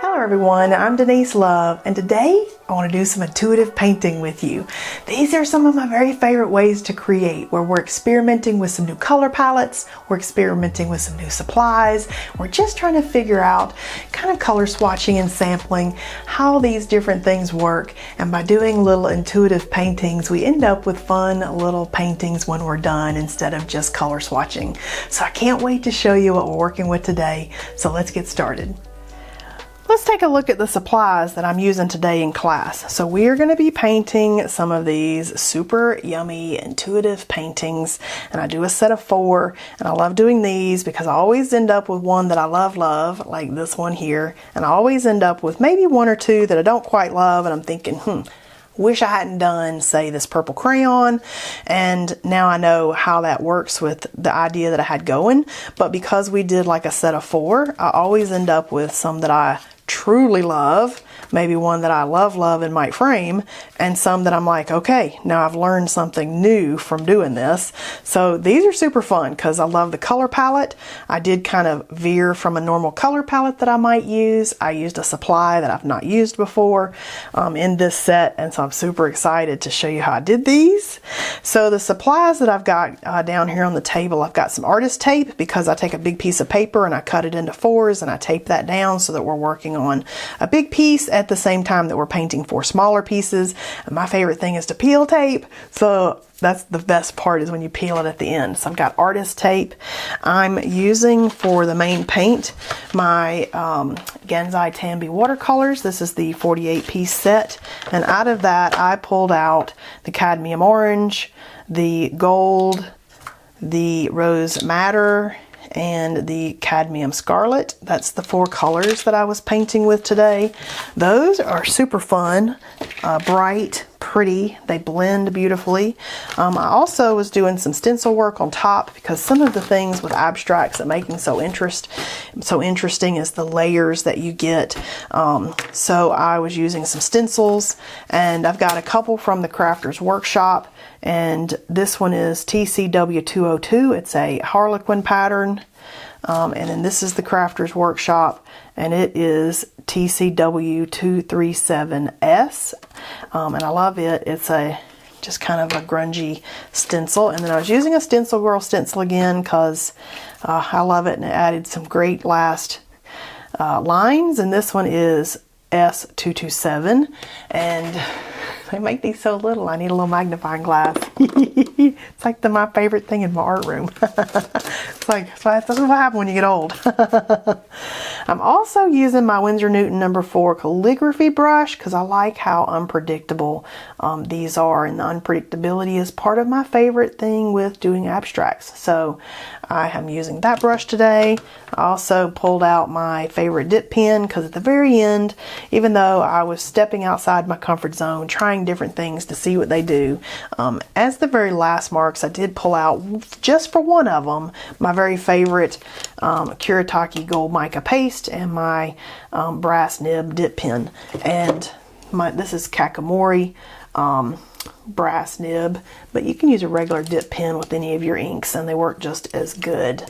Hello everyone, I'm Denise Love, and today I want to do some intuitive painting with you. These are some of my very favorite ways to create, where we're experimenting with some new color palettes, we're experimenting with some new supplies, we're just trying to figure out kind of color swatching and sampling, how these different things work, and by doing little intuitive paintings, we end up with fun little paintings when we're done instead of just color swatching. So I can't wait to show you what we're working with today, so let's get started. Let's take a look at the supplies that I'm using today in class. So we are going to be painting some of these super yummy intuitive paintings, and I do a set of 4, and I love doing these because I always end up with one that I love, like this one here, and I always end up with maybe 1 or 2 that I don't quite love, and I'm thinking, wish I hadn't done, say, this purple crayon, and now I know how that works with the idea that I had going. But because we did like a set of 4, I always end up with some that I truly love, maybe one that I love and might frame, and some that I'm like, okay, now I've learned something new from doing this. So these are super fun because I love the color palette. I did kind of veer from a normal color palette that I might use. I used a supply that I've not used before in this set, and so I'm super excited to show you how I did these. So the supplies that I've got down here on the table, I've got some artist tape because I take a big piece of paper and I cut it into 4s and I tape that down so that we're working on a big piece at the same time that we're painting 4 smaller pieces. And my favorite thing is to peel tape, so that's the best part, is when you peel it at the end. So I've got artist tape. I'm using for the main paint my Gansai Tambi Watercolors. This is the 48-piece set, and out of that I pulled out the cadmium orange, the gold, the rose madder, and the cadmium scarlet. That's the 4 colors that I was painting with today. Those are super fun, bright, pretty, they blend beautifully. I also was doing some stencil work on top because some of the things with abstracts that make them so interesting is the layers that you get. So I was using some stencils, and I've got a couple from the Crafters Workshop, and this one is TCW202. It's a Harlequin pattern. And then this is the Crafters Workshop, and it is TCW237S, and I love it. It's just kind of a grungy stencil. And then I was using a Stencil Girl stencil again because I love it, and it added some great last lines. And this one is S227, and they make these so little, I need a little magnifying glass. It's like my favorite thing in my art room. It's like, that's what happens when you get old. I'm also using my Winsor Newton No. 4 calligraphy brush because I like how unpredictable these are, and the unpredictability is part of my favorite thing with doing abstracts. So I am using that brush today. I also pulled out my favorite dip pen because at the very end, even though I was stepping outside my comfort zone, trying different things to see what they do, as the very last marks, I did pull out, just for one of them, my very favorite Kuretake Gold Mica Paste and my brass nib dip pen. And this is Kakamori brass nib, but you can use a regular dip pen with any of your inks and they work just as good.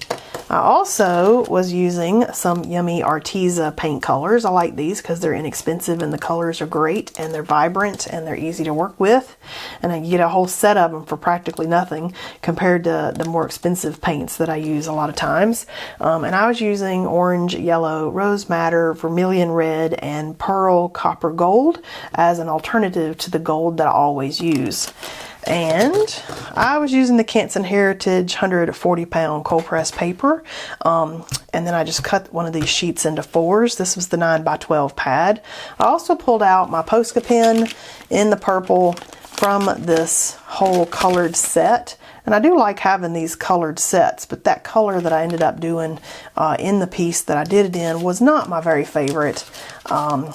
I also was using some yummy Arteza paint colors. I like these because they're inexpensive and the colors are great and they're vibrant and they're easy to work with. And I get a whole set of them for practically nothing compared to the more expensive paints that I use a lot of times. And I was using orange, yellow, rose madder, vermilion red, and pearl copper gold as an alternative to the gold that I always use. And I was using the Canson Heritage 140-pound cold press paper, and then I just cut one of these sheets into 4s. This was the 9x12 pad. I also pulled out my Posca pen in the purple from this whole colored set. And I do like having these colored sets, but that color that I ended up doing in the piece that I did it in was not my very favorite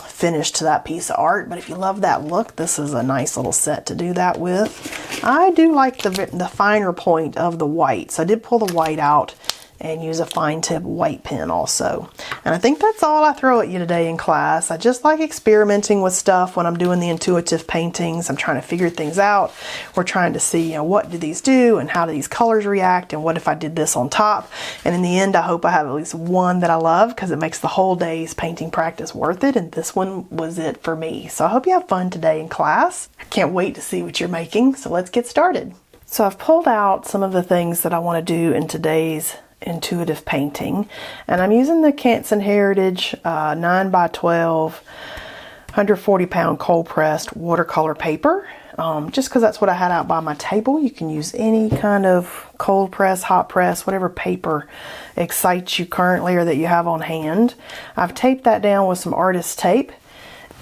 finish to that piece of art. But if you love that look, this is a nice little set to do that with. I do like the finer point of the white, so I did pull the white out and use a fine tip white pen also. And I think that's all I throw at you today in class. I just like experimenting with stuff when I'm doing the intuitive paintings. I'm trying to figure things out. We're trying to see, you know, what do these do and how do these colors react and what if I did this on top. And in the end, I hope I have at least one that I love because it makes the whole day's painting practice worth it. And this one was it for me. So I hope you have fun today in class. I can't wait to see what you're making. So let's get started. So I've pulled out some of the things that I want to do in today's intuitive painting, and I'm using the Canson Heritage 9x12 140 pound cold pressed watercolor paper, just because that's what I had out by my table. You can use any kind of cold press, hot press, whatever paper excites you currently or that you have on hand. I've taped that down with some artist tape,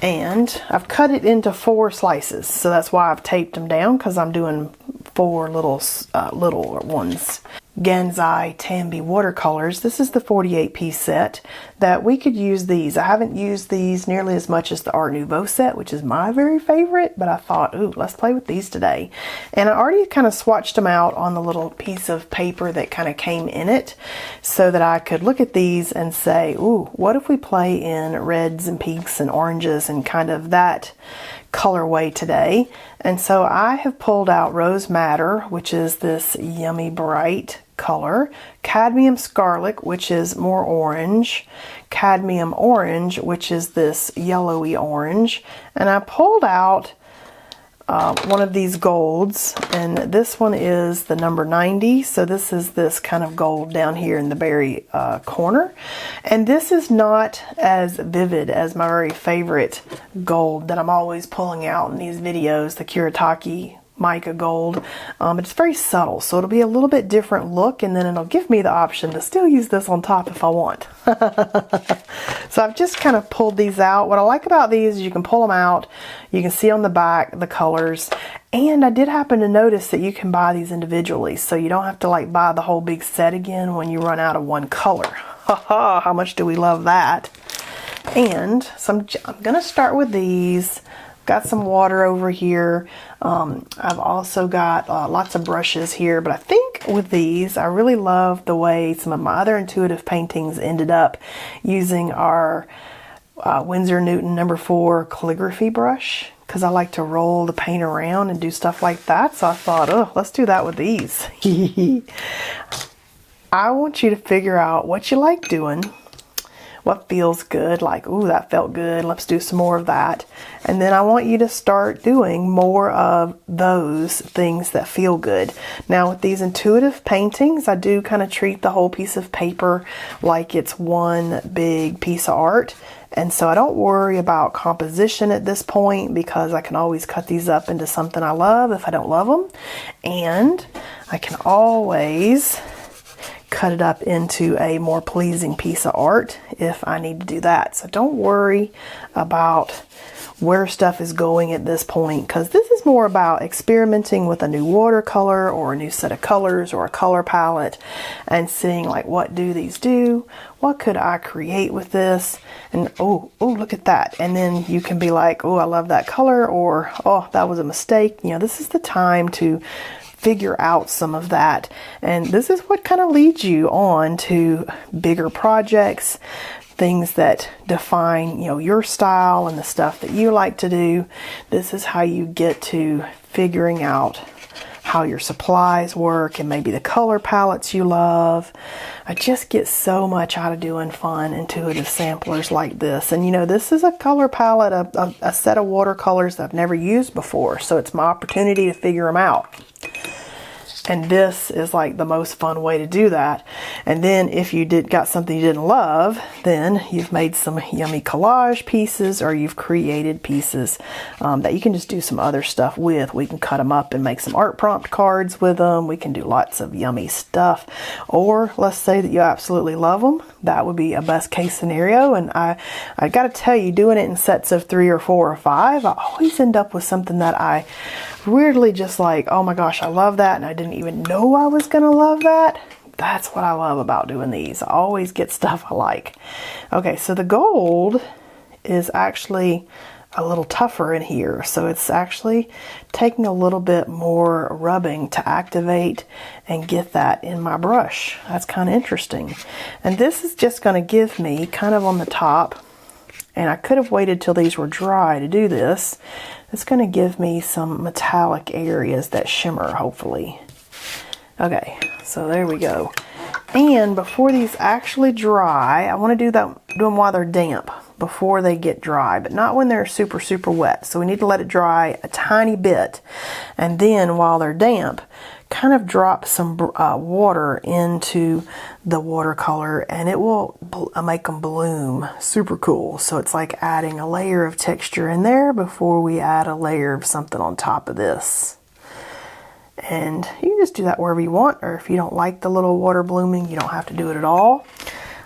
and I've cut it into 4 slices, so that's why I've taped them down, because I'm doing 4 little ones. Gansai Tambi Watercolors. This is the 48-piece set that we could use these. I haven't used these nearly as much as the Art Nouveau set, which is my very favorite, but I thought, ooh, let's play with these today. And I already kind of swatched them out on the little piece of paper that kind of came in it so that I could look at these and say, ooh, what if we play in reds and pinks and oranges and kind of that colorway today. And so I have pulled out Rose Madder, which is this yummy bright color, Cadmium Scarlet, which is more orange, Cadmium Orange, which is this yellowy orange, and I pulled out one of these golds, and this one is the number 90, so this is this kind of gold down here in the very corner, and this is not as vivid as my very favorite gold that I'm always pulling out in these videos, the Kuretake mica gold. It's very subtle, so it'll be a little bit different look, and then it'll give me the option to still use this on top if I want. So I've just kind of pulled these out. What I like about these is you can pull them out, you can see on the back the colors, and I did happen to notice that you can buy these individually, so you don't have to like buy the whole big set again when you run out of one color. Haha, how much do we love that? And so I'm gonna start with these. Got some water over here. I've also got lots of brushes here, but I think with these, I really love the way some of my other intuitive paintings ended up using our Winsor Newton No. 4 calligraphy brush, because I like to roll the paint around and do stuff like that. So I thought, oh, let's do that with these. I want you to figure out what you like doing, what feels good, like, ooh, that felt good, let's do some more of that. And then I want you to start doing more of those things that feel good. Now with these intuitive paintings, I do kind of treat the whole piece of paper like it's one big piece of art. And so I don't worry about composition at this point, because I can always cut these up into something I love if I don't love them. And I can always cut it up into a more pleasing piece of art if I need to do that. So don't worry about where stuff is going at this point, because this is more about experimenting with a new watercolor or a new set of colors or a color palette and seeing like, what do these do? What could I create with this? And oh, look at that. And then you can be like, oh, I love that color, or oh, that was a mistake. You know, this is the time to figure out some of that, and this is what kind of leads you on to bigger projects, things that define, you know, your style and the stuff that you like to do. This is how you get to figuring out how your supplies work and maybe the color palettes you love. I just get so much out of doing fun intuitive samplers like this. And you know, this is a color palette, a set of watercolors that I've never used before, so it's my opportunity to figure them out. And this is like the most fun way to do that. And then if you got something you didn't love, then you've made some yummy collage pieces, or you've created pieces that you can just do some other stuff with. We can cut them up and make some art prompt cards with them. We can do lots of yummy stuff. Or let's say that you absolutely love them. That would be a best case scenario. And I got to tell you, doing it in sets of 3 or 4 or 5, I always end up with something that I weirdly just like, oh my gosh, I love that, and I didn't even know I was gonna love that. That's what I love about doing these. I always get stuff I like. Okay, so the gold is actually a little tougher in here. So it's actually taking a little bit more rubbing to activate and get that in my brush. That's kind of interesting. And this is just going to give me kind of on the top, and I could have waited till these were dry to do this. It's going to give me some metallic areas that shimmer, hopefully. Okay, so there we go. And before these actually dry, I want to do them while they're damp, before they get dry, but not when they're super, super wet. So we need to let it dry a tiny bit. And then while they're damp, kind of drop some water into the watercolor, and it will make them bloom. Super cool. So it's like adding a layer of texture in there before we add a layer of something on top of this. And you can just do that wherever you want, or if you don't like the little water blooming, you don't have to do it at all.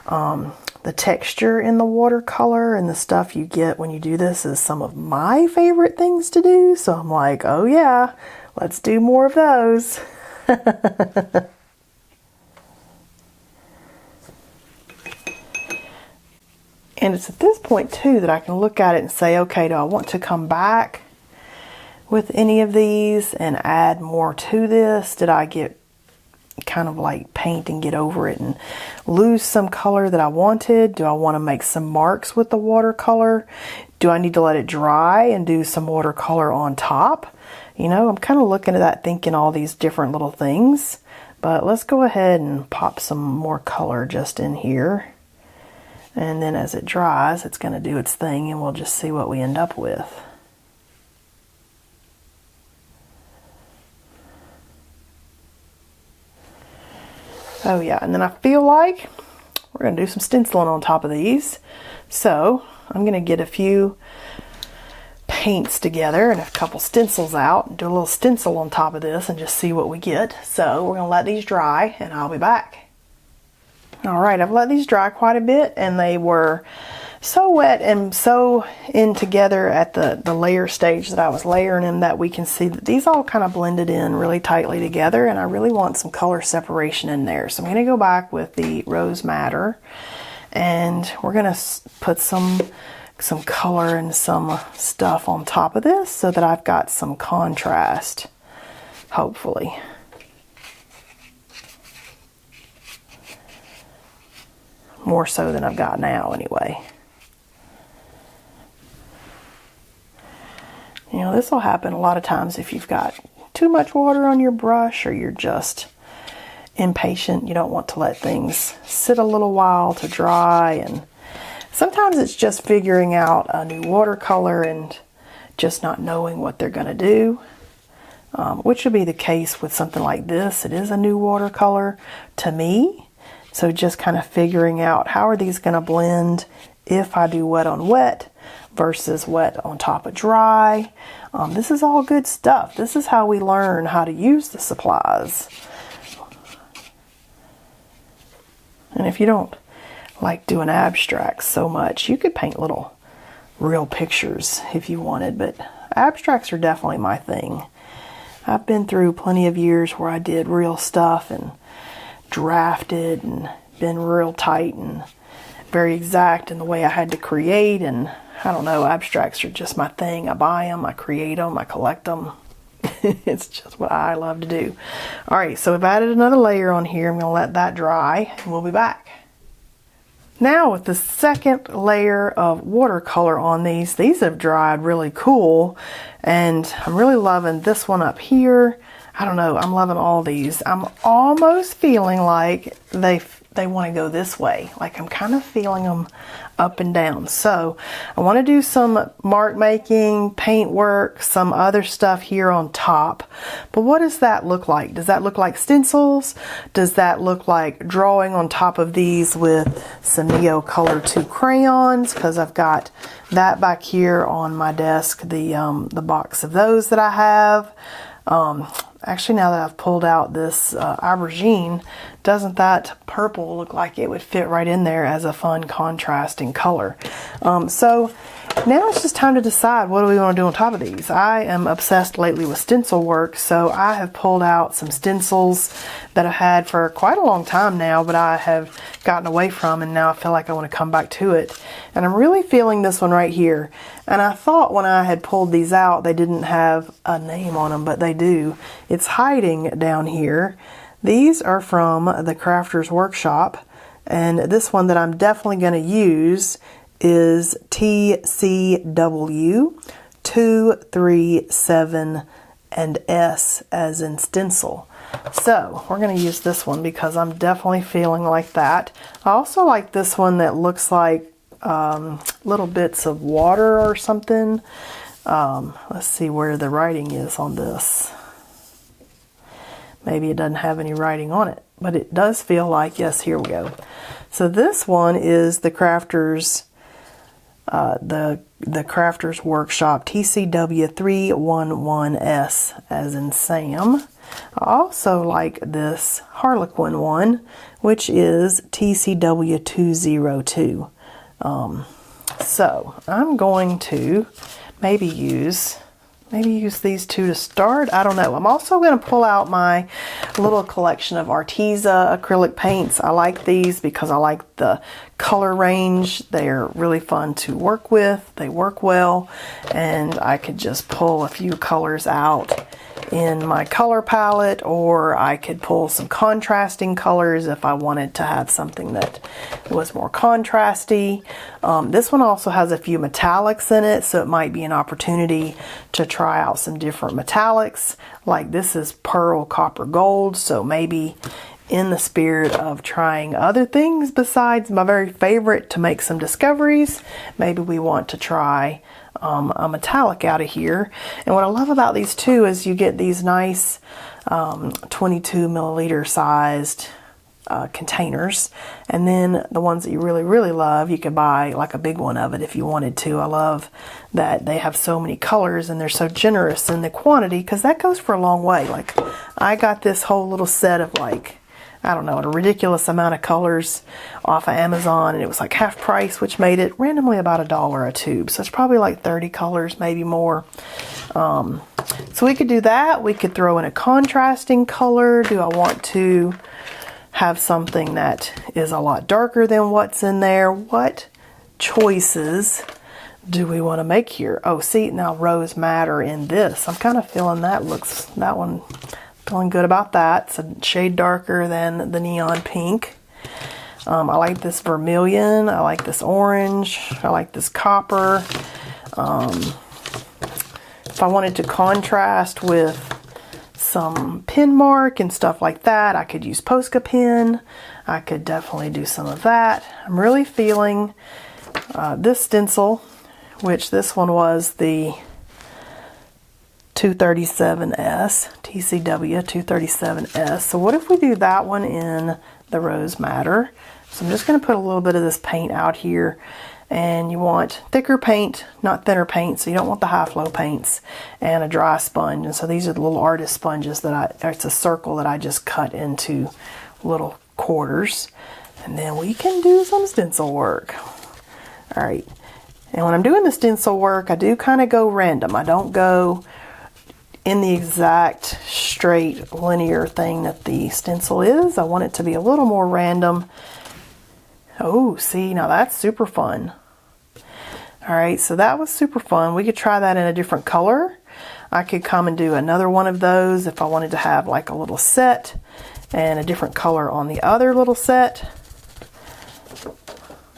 The texture in the watercolor and the stuff you get when you do this is some of my favorite things to do. So I'm like, oh yeah, let's do more of those. And it's at this point too that I can look at it and say, okay, do I want to come back with any of these and add more to this? Did I get kind of like paint and get over it and lose some color that I wanted? Do I want to make some marks with the watercolor? Do I need to let it dry and do some watercolor on top? You know, I'm kind of looking at that, thinking all these different little things. But let's go ahead and pop some more color just in here. And then as it dries, it's going to do its thing, and we'll just see what we end up with. Oh yeah, and then I feel like we're going to do some stenciling on top of these. So I'm going to get a few paints together and a couple stencils out and do a little stencil on top of this and just see what we get. So we're going to let these dry and I'll be back. Alright, I've let these dry quite a bit, and they were so wet and so in together at the layer stage that I was layering them that we can see that these all kind of blended in really tightly together, and I really want some color separation in there. So I'm going to go back with the Rose Madder, and we're going to put some color and some stuff on top of this so that I've got some contrast, hopefully. More so than I've got now anyway. You know, this will happen a lot of times if you've got too much water on your brush, or you're just impatient. You don't want to let things sit a little while to dry, and sometimes it's just figuring out a new watercolor and just not knowing what they're going to do, which would be the case with something like this. It is a new watercolor to me. So just kind of figuring out how are these going to blend if I do wet on wet versus wet on top of dry. This is all good stuff. This is how we learn how to use the supplies. And if you don't like doing abstracts so much, you could paint little real pictures if you wanted, but abstracts are definitely my thing. I've been through plenty of years where I did real stuff and drafted and been real tight and very exact in the way I had to create, and I don't know, abstracts are just my thing. I buy them, I create them, I collect them. It's just what I love to do. Alright, so we've added another layer on here. I'm going to let that dry and we'll be back. Now with the second layer of watercolor on these have dried really cool, and I'm really loving this one up here. I don't know, I'm loving all these. I'm almost feeling like they want to go this way. Like I'm kind of feeling them up and down. So I want to do some mark making, paint work, some other stuff here on top. But what does that look like? Does that look like stencils? Does that look like drawing on top of these with some Neo Color 2 crayons? Because I've got that back here on my desk, the box of those that I have. Actually, now that I've pulled out this aubergine, doesn't that purple look like it would fit right in there as a fun contrasting color? So Now it's just time to decide what do we want to do on top of these. I am obsessed lately with stencil work, so I have pulled out some stencils that I've had for quite a long time now, but I have gotten away from, and now I feel like I want to come back to it. And I'm really feeling this one right here. And I thought when I had pulled these out they didn't have a name on them, but they do. It's hiding down here. These are from the Crafters Workshop, and this one that I'm definitely going to use is TCW 237 and S as in stencil. So we're going to use this one because I'm definitely feeling like that. I also like this one that looks like little bits of water or something. Let's see where the writing is on this. Maybe it doesn't have any writing on it, but it does feel like, yes, here we go. So this one is the Crafters the Crafters Workshop TCW 311S as in Sam. I also like this Harlequin one, which is TCW 202. So I'm going to maybe use these two to start. I don't know. I'm also going to pull out my little collection of Arteza acrylic paints. I like these because I like the color range. They're really fun to work with. They work well, and I could just pull a few colors out in my color palette, or I could pull some contrasting colors if I wanted to have something that was more contrasty. This one also has a few metallics in it, so it might be an opportunity to try out some different metallics. Like this is pearl, copper, gold, so maybe in the spirit of trying other things besides my very favorite to make some discoveries, maybe we want to try a metallic out of here. And what I love about these two is you get these nice 22 milliliter sized containers, and then the ones that you really love, you could buy like a big one of it if you wanted to. I love that they have so many colors and they're so generous in the quantity, because that goes for a long way. Like I got this whole little set of like, I don't know, a ridiculous amount of colors off of Amazon, and it was like half price, which made it randomly about $1 a tube. So it's probably like 30 colors, maybe more. So we could do that. We could throw in a contrasting color. Do I want to have something that is a lot darker than what's in there? What choices do we want to make here? Oh, see, now rose madder in this. I'm kind of feeling that one. Feeling good about that. It's a shade darker than the neon pink. I like this vermilion. I like this orange. I like this copper. If I wanted to contrast with some pen mark and stuff like that, I could use Posca pen. I could definitely do some of that. I'm really feeling this stencil, which this one was the 237S, TCW 237S. So what if we do that one in the rose madder? So I'm just going to put a little bit of this paint out here, and you want thicker paint, not thinner paint, so you don't want the high flow paints, and a dry sponge. And so these are the little artist sponges that it's a circle that I just cut into little quarters, and then we can do some stencil work. All right, and when I'm doing the stencil work, I do kind of go random. I don't go in the exact straight linear thing that the stencil is. I want it to be a little more random. Oh, see, now that's super fun. All right, so that was super fun. We could try that in a different color. I could come and do another one of those if I wanted to have like a little set and a different color on the other little set.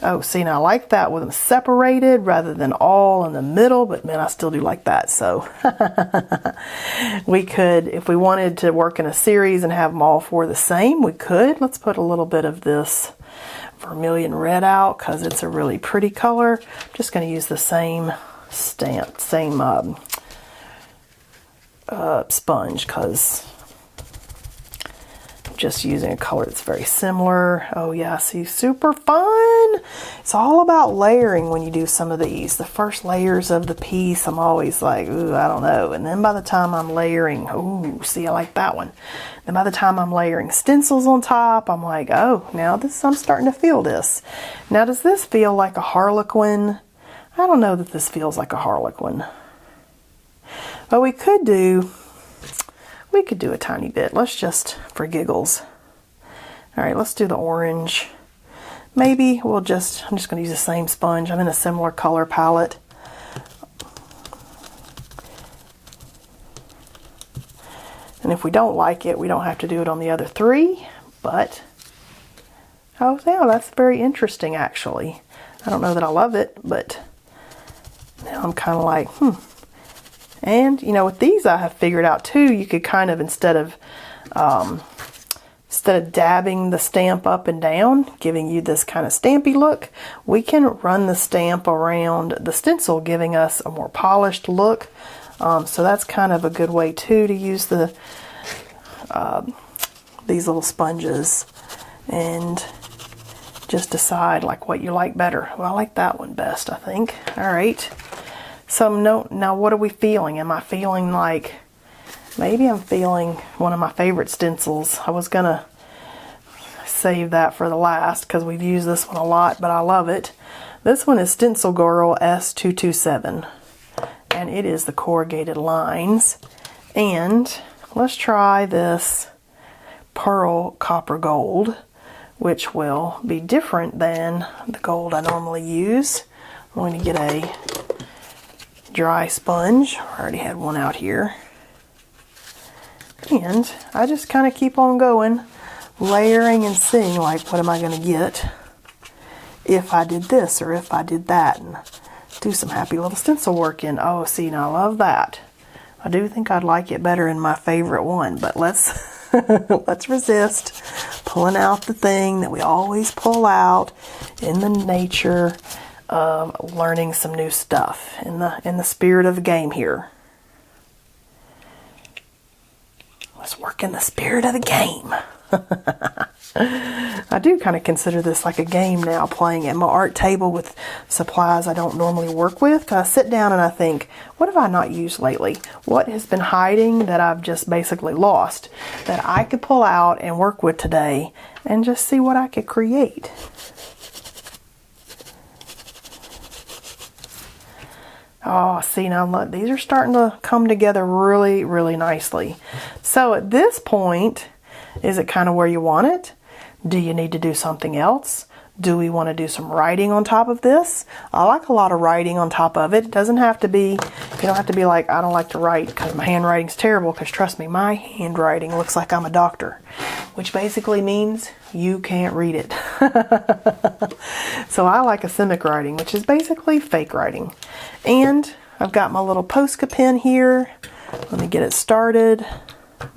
Oh, see, now I like that with them separated rather than all in the middle, but man, I still do like that. So we could, if we wanted to work in a series and have them all four the same, we could. Let's put a little bit of this vermilion red out because it's a really pretty color. I'm just going to use the same stamp, same sponge, because just using a color that's very similar. Oh yeah, see, super fun. It's all about layering when you do some of these. The first layers of the piece, I'm always like, ooh, I don't know. And then by the time I'm layering, ooh, see, I like that one. Then by the time I'm layering stencils on top, I'm like, oh, now I'm starting to feel this. Now, does this feel like a Harlequin? I don't know that this feels like a Harlequin. But we could do a tiny bit. Let's just, for giggles. All right, let's do the orange. Maybe I'm just going to use the same sponge. I'm in a similar color palette. And if we don't like it, we don't have to do it on the other three. But, oh yeah, that's very interesting actually. I don't know that I love it, but now I'm kind of like, And, you know, with these I have figured out too, you could kind of, instead of dabbing the stamp up and down, giving you this kind of stampy look, we can run the stamp around the stencil, giving us a more polished look. So that's kind of a good way too to use the these little sponges, and just decide like what you like better. Well, I like that one best, I think. All right. So now what are we feeling? Am I feeling like, maybe I'm feeling one of my favorite stencils. I was gonna save that for the last because we've used this one a lot, but I love it. This one is Stencil Girl S227, and it is the corrugated lines. And let's try this Pearl Copper Gold, which will be different than the gold I normally use. I'm going to get a dry sponge. I already had one out here. And I just kind of keep on going, layering and seeing like, what am I going to get if I did this or if I did that, and do some happy little stencil work in. Oh, see, now I love that. I do think I'd like it better in my favorite one, but let's let's resist pulling out the thing that we always pull out in the nature of learning some new stuff, in the spirit of the game here. Let's work in the spirit of the game. I do kind of consider this like a game now, playing at my art table with supplies I don't normally work with. 'Cause I sit down and I think, what have I not used lately? What has been hiding that I've just basically lost that I could pull out and work with today and just see what I could create? Oh, see, now look, these are starting to come together really, really nicely. So at this point, is it kind of where you want it? Do you need to do something else? Do we want to do some writing on top of this? I like a lot of writing on top of it. It doesn't have to be, you don't have to be like, I don't like to write because my handwriting's terrible, because trust me, my handwriting looks like I'm a doctor, which basically means you can't read it. So I like asemic writing, which is basically fake writing. And I've got my little Posca pen here. Let me get it started.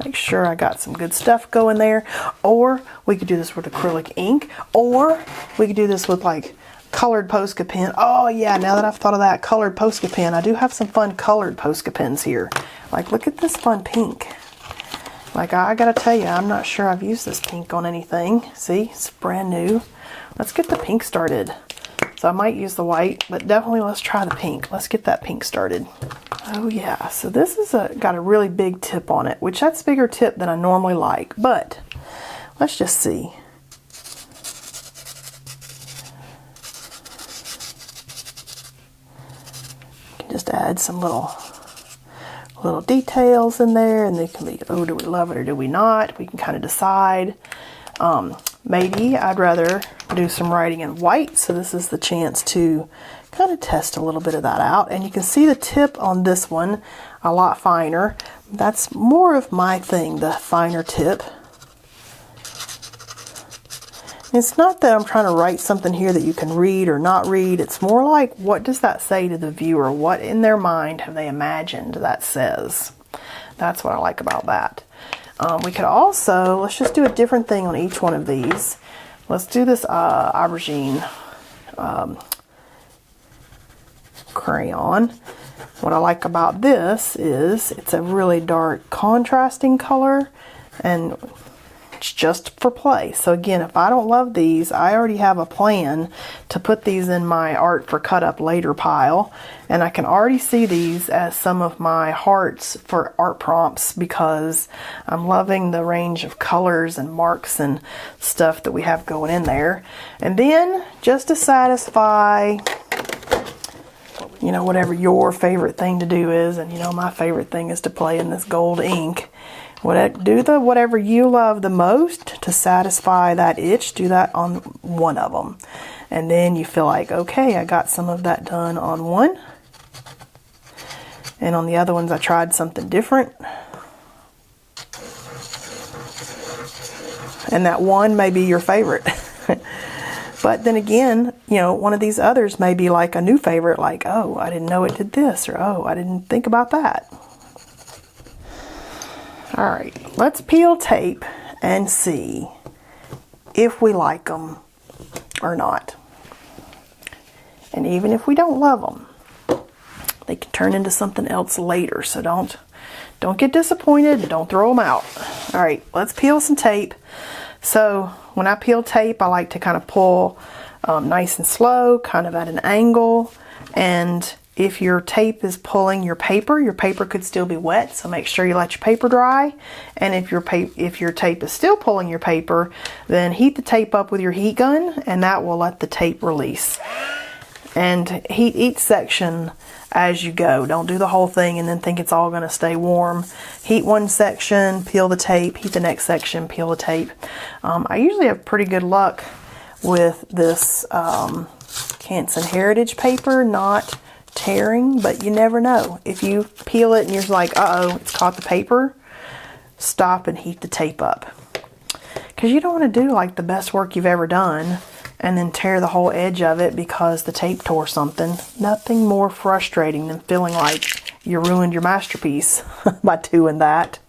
Make sure I got some good stuff going there. Or we could do this with acrylic ink, or we could do this with like colored Posca pen. Oh yeah, now that I've thought of that, colored Posca pen. I do have some fun colored Posca pens here. Like, look at this fun pink. Like, I gotta tell you, I'm not sure I've used this pink on anything. See, it's brand new. Let's get the pink started. So I might use the white, but definitely let's try the pink. Let's get that pink started. Oh yeah, so this is got a really big tip on it, which that's a bigger tip than I normally like, but let's just see. You can just add some little details in there, and they can be, oh, do we love it or do we not? We can kind of decide. Maybe I'd rather do some writing in white, so this is the chance to kind of test a little bit of that out. And you can see the tip on this one a lot finer. That's more of my thing, the finer tip. It's not that I'm trying to write something here that you can read or not read. It's more like, what does that say to the viewer? What in their mind have they imagined that says? That's what I like about that. We could also, let's just do a different thing on each one of these. Let's do this aubergine crayon. What I like about this is it's a really dark contrasting color, and it's just for play. So again, if I don't love these, I already have a plan to put these in my art for cut up later pile, and I can already see these as some of my hearts for art prompts, because I'm loving the range of colors and marks and stuff that we have going in there. And then just to satisfy you know, whatever your favorite thing to do is. And you know, my favorite thing is to play in this gold ink. Whatever you love the most to satisfy that itch, do that on one of them. And then you feel like, okay, I got some of that done on one. And on the other ones, I tried something different. And that one may be your favorite. But then again, you know, one of these others may be like a new favorite, like, oh, I didn't know it did this, or oh, I didn't think about that. All right, let's peel tape and see if we like them or not. And even if we don't love them, they can turn into something else later. So don't get disappointed. Don't throw them out. All right, let's peel some tape. So when I peel tape, I like to kind of pull nice and slow, kind of at an angle. And if your tape is pulling your paper could still be wet. So make sure you let your paper dry. And if your tape is still pulling your paper, then heat the tape up with your heat gun, and that will let the tape release. And heat each section as you go. Don't do the whole thing and then think it's all going to stay warm. Heat one section, peel the tape, heat the next section, peel the tape. I usually have pretty good luck with this Gansai Heritage paper not tearing, but you never know. If you peel it and you're like, uh-oh, it's caught the paper, stop and heat the tape up. Because you don't want to do like the best work you've ever done and then tear the whole edge of it because the tape tore something. Nothing more frustrating than feeling like you ruined your masterpiece by doing that.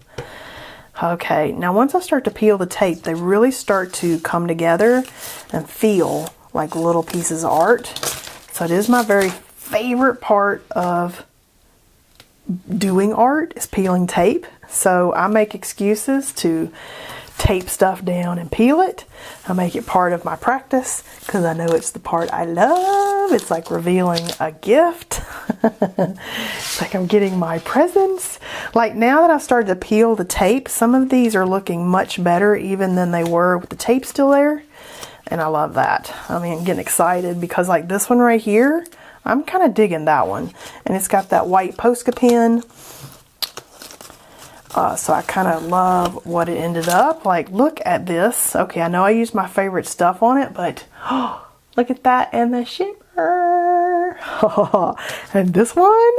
Okay, now once I start to peel the tape, they really start to come together and feel like little pieces of art. So it is my very favorite part of doing art, is peeling tape. So I make excuses to tape stuff down and peel it. I make it part of my practice because I know it's the part I love. It's like revealing a gift. It's like I'm getting my presents. Like now that I've started to peel the tape, some of these are looking much better even than they were with the tape still there. And I love that. I mean, I'm getting excited because like this one right here, I'm kind of digging that one. And it's got that white Posca pen. So I kind of love what it ended up. Like, look at this. Okay, I know I used my favorite stuff on it, but oh, look at that and the shimmer. And this one,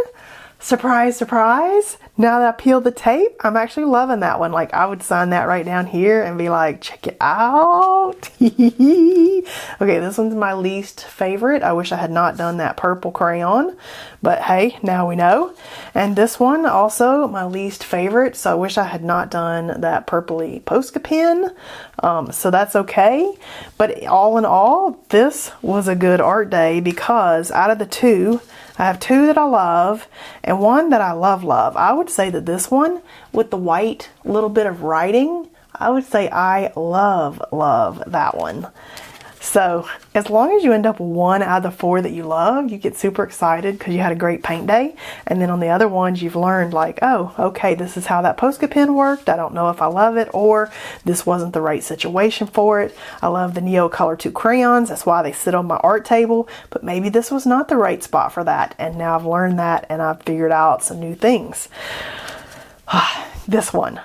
surprise, surprise. Now that I peeled the tape, I'm actually loving that one. Like, I would sign that right down here and be like, check it out. Okay, this one's my least favorite. I wish I had not done that purple crayon, but hey, now we know. And this one also my least favorite, so I wish I had not done that purpley Posca pen. So that's okay. But all in all, this was a good art day because out of the two, I have two that I love and one that I love. I would say that this one with the white little bit of writing, I would say I love that one. So as long as you end up with one out of the four that you love, you get super excited because you had a great paint day. And then on the other ones, you've learned like, oh, okay, this is how that Posca pen worked. I don't know if I love it, or this wasn't the right situation for it. I love the Neo Color 2 crayons. That's why they sit on my art table, but maybe this was not the right spot for that. And now I've learned that and I've figured out some new things. This one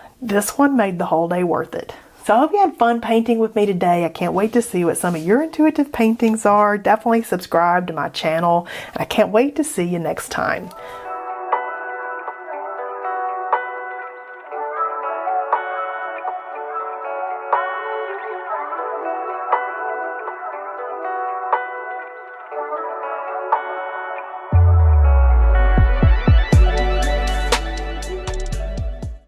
made the whole day worth it. So I hope you had fun painting with me today. I can't wait to see what some of your intuitive paintings are. Definitely subscribe to my channel. And I can't wait to see you next time.